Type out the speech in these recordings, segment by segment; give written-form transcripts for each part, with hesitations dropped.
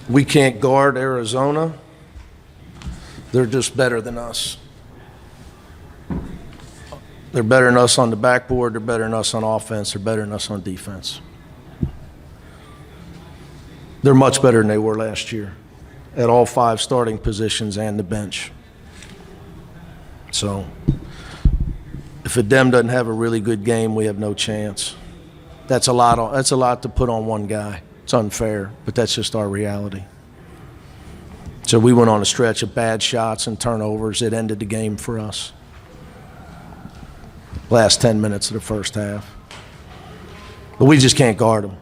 We can't guard Arizona. They're just better than us. They're better than us on the backboard. They're better than us on offense. They're better than us on defense. They're much better than they were last year at all 5 starting positions and the bench. So if Adem doesn't have a really good game, we have no chance. That's a lot to put on one guy. It's unfair, but that's just our reality. So we went on a stretch of bad shots and turnovers. It ended the game for us. Last 10 minutes of the first half. But we just can't guard them.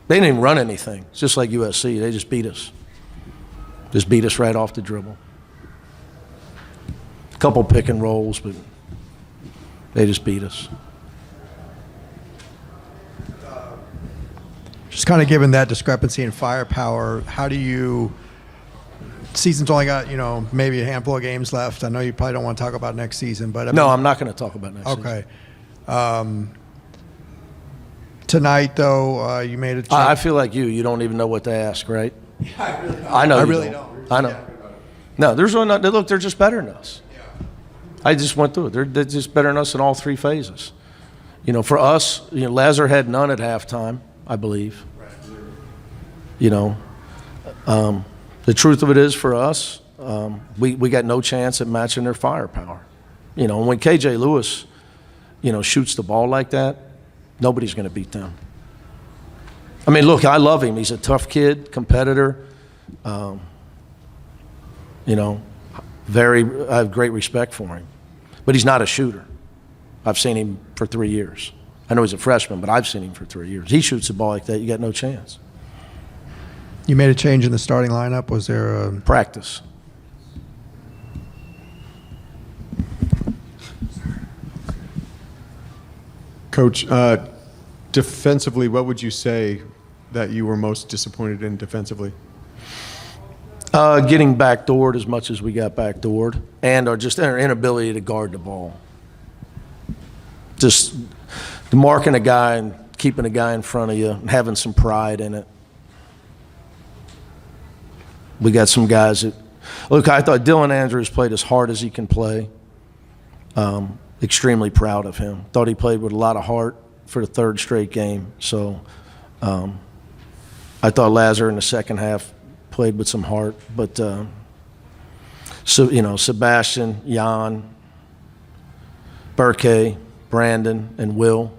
They didn't even run anything. It's just like USC. They just beat us. Just beat us right off the dribble. A couple pick and rolls, but they just beat us. Just kind of given that discrepancy in firepower, how do you – season's only got, maybe a handful of games left. I know you probably don't want to talk about next season, but no, I'm not going to talk about next season. Okay. Tonight, though, you made a change. I feel like you don't even know what to ask, right? Yeah, I really don't. I know I you really don't. I know. No, there's one. Look, they're just better than us. Yeah. I just went through it. They're just better than us in all 3 phases. For us, Lazar had none at halftime, I believe. Right. The truth of it is for us, we got no chance at matching their firepower. And when KJ Lewis, shoots the ball like that, nobody's going to beat them. I mean, look, I love him. He's a tough kid, competitor. I have great respect for him. But he's not a shooter. I've seen him for 3 years. I know he's a freshman, but I've seen him for 3 years. He shoots the ball like that, you got no chance. You made a change in the starting lineup. Was there a practice? Coach, defensively, what would you say that you were most disappointed in defensively? Getting backdoored as much as we got backdoored, and our inability to guard the ball. Just marking a guy and keeping a guy in front of you and having some pride in it. We got some guys that – look, I thought Dylan Andrews played as hard as he can play. Extremely proud of him. Thought he played with a lot of heart for the 3rd straight game. So I thought Lazar in the second half played with some heart. But, Sebastian, Jan, Burke, Brandon, and Will,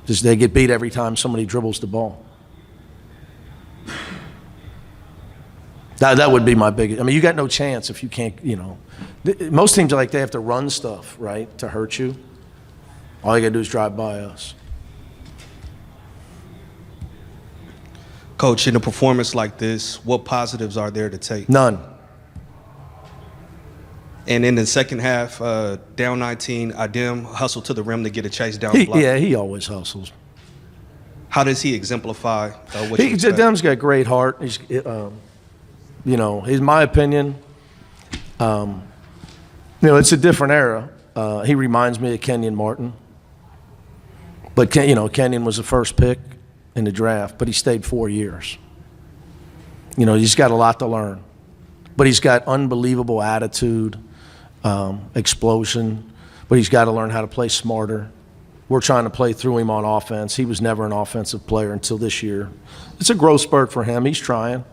just they get beat every time somebody dribbles the ball. That would be my biggest. I mean, you got no chance if you can't, Most teams are like they have to run stuff, right, to hurt you. All you got to do is drive by us. Coach, in a performance like this, what positives are there to take? None. And in the second half, down 19, Adem hustled to the rim to get a chase down the block. Yeah, he always hustles. How does he exemplify what you expect? Adem's got great heart. He's, in my opinion, it's a different era. He reminds me of Kenyon Martin. But, Kenyon was the first pick in the draft, but he stayed 4 years. He's got a lot to learn. But he's got unbelievable attitude, explosion, but he's got to learn how to play smarter. We're trying to play through him on offense. He was never an offensive player until this year. It's a growth spurt for him. He's trying.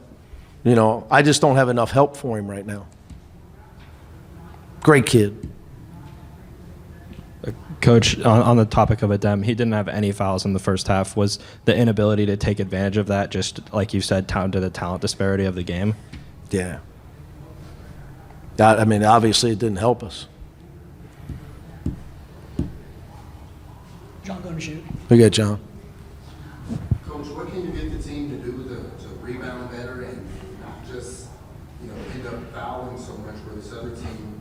I just don't have enough help for him right now. Great kid. Coach, on the topic of Adem, he didn't have any fouls in the first half. Was the inability to take advantage of that just, like you said, down to the talent disparity of the game? Yeah. Obviously it didn't help us. John going to shoot. We got John. Coach, what can you get the team to do to rebound better and not just, end up fouling so much where this other team?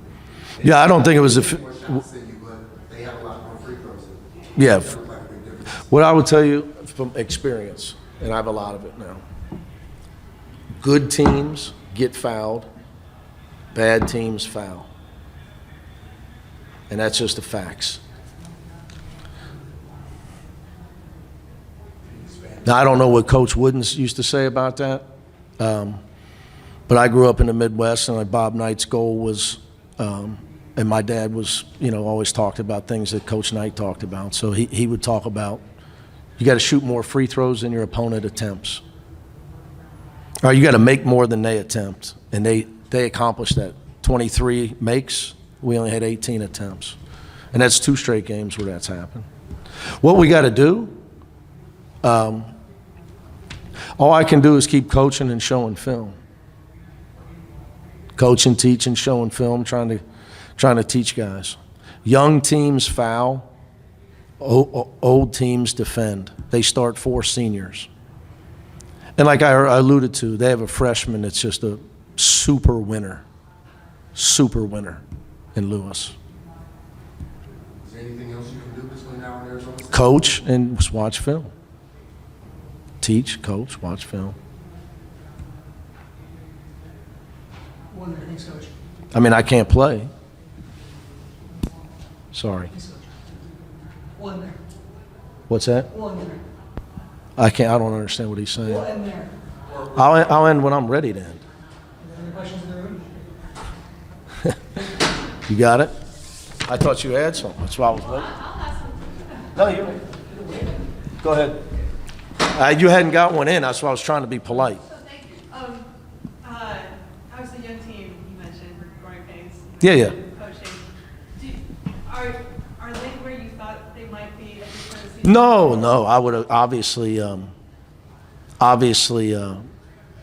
Yeah, I don't think it was more shots than you, but they have a lot more free throws. Yeah. That looked like a big difference. What I would tell you from experience, and I have a lot of it now, good teams get fouled, bad teams foul. And that's just the facts. Now, I don't know what Coach Woodens used to say about that, but I grew up in the Midwest, and like Bob Knight's goal was, and my dad was, always talked about things that Coach Knight talked about. So he would talk about, you got to shoot more free throws than your opponent attempts. Or you got to make more than they attempt, and they accomplished that. 23 makes, we only had 18 attempts. And that's 2 straight games where that's happened. What we got to do, all I can do is keep coaching and showing film. Coaching, teaching, showing film, trying to teach guys. Young teams foul, old teams defend. They start 4 seniors. And like I alluded to, they have a freshman that's just a super winner in Lewis. Is there anything else you can do between now and Arizona State? Coach and just watch film. Teach, coach, watch film. Thanks, Coach. I mean, I can't play. Sorry. One there. What's that? One there. I don't understand what he's saying. One there. I'll end when I'm ready to end. Any questions in the room? You got it? I thought you had something. That's why I was waiting. No, you go ahead. You hadn't got one in. That's why I was trying to be polite. So thank you. Obviously, young team, you mentioned growing pains. Yeah. Coaching. Are they where you thought they might be at this point of the season? No. I would have obviously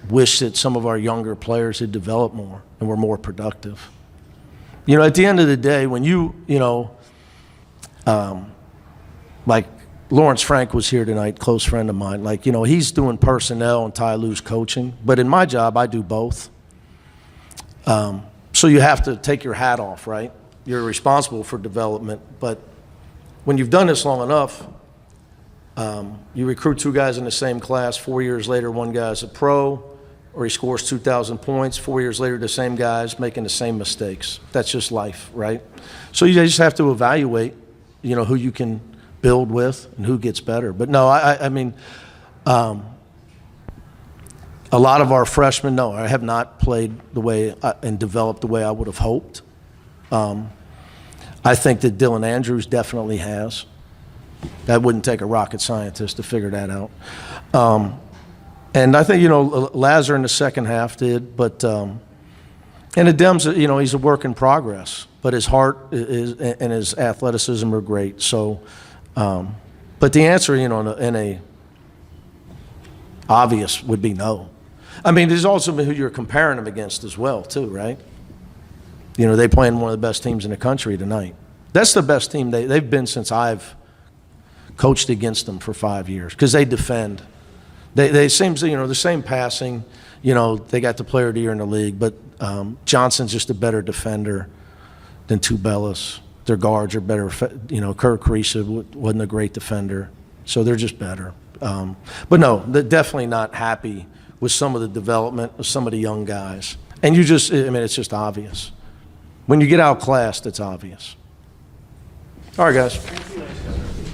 wished that some of our younger players had developed more and were more productive. At the end of the day, when like Lawrence Frank was here tonight, close friend of mine. Like, he's doing personnel and Ty Lue's coaching. But in my job, I do both. So you have to take your hat off, right? You're responsible for development. But when you've done this long enough, you recruit 2 guys in the same class. 4 years later, one guy's a pro, or he scores 2,000 points. 4 years later, the same guy's making the same mistakes. That's just life, right? So you just have to evaluate, who you can build with and who gets better. But no, I mean, a lot of our freshmen, no, I have not played the way and developed the way I would have hoped. I think that Dylan Andrews definitely has. That wouldn't take a rocket scientist to figure that out. And I think, Lazar in the second half did, but and Adem's, he's a work in progress, but his heart and his athleticism are great. So, but the answer, in a obvious would be no. I mean, there's also who you're comparing them against as well, too, right? They playing one of the best teams in the country tonight. That's the best team they've been since I've coached against them for 5 years, because they defend. They seem, the same passing. They got the player of the year in the league, but Johnson's just a better defender than Tubelis. Their guards are better. Kirk Reese wasn't a great defender, so they're just better. But no, they're definitely not happy with some of the development of some of the young guys. And it's just obvious. When you get outclassed, it's obvious. All right, guys.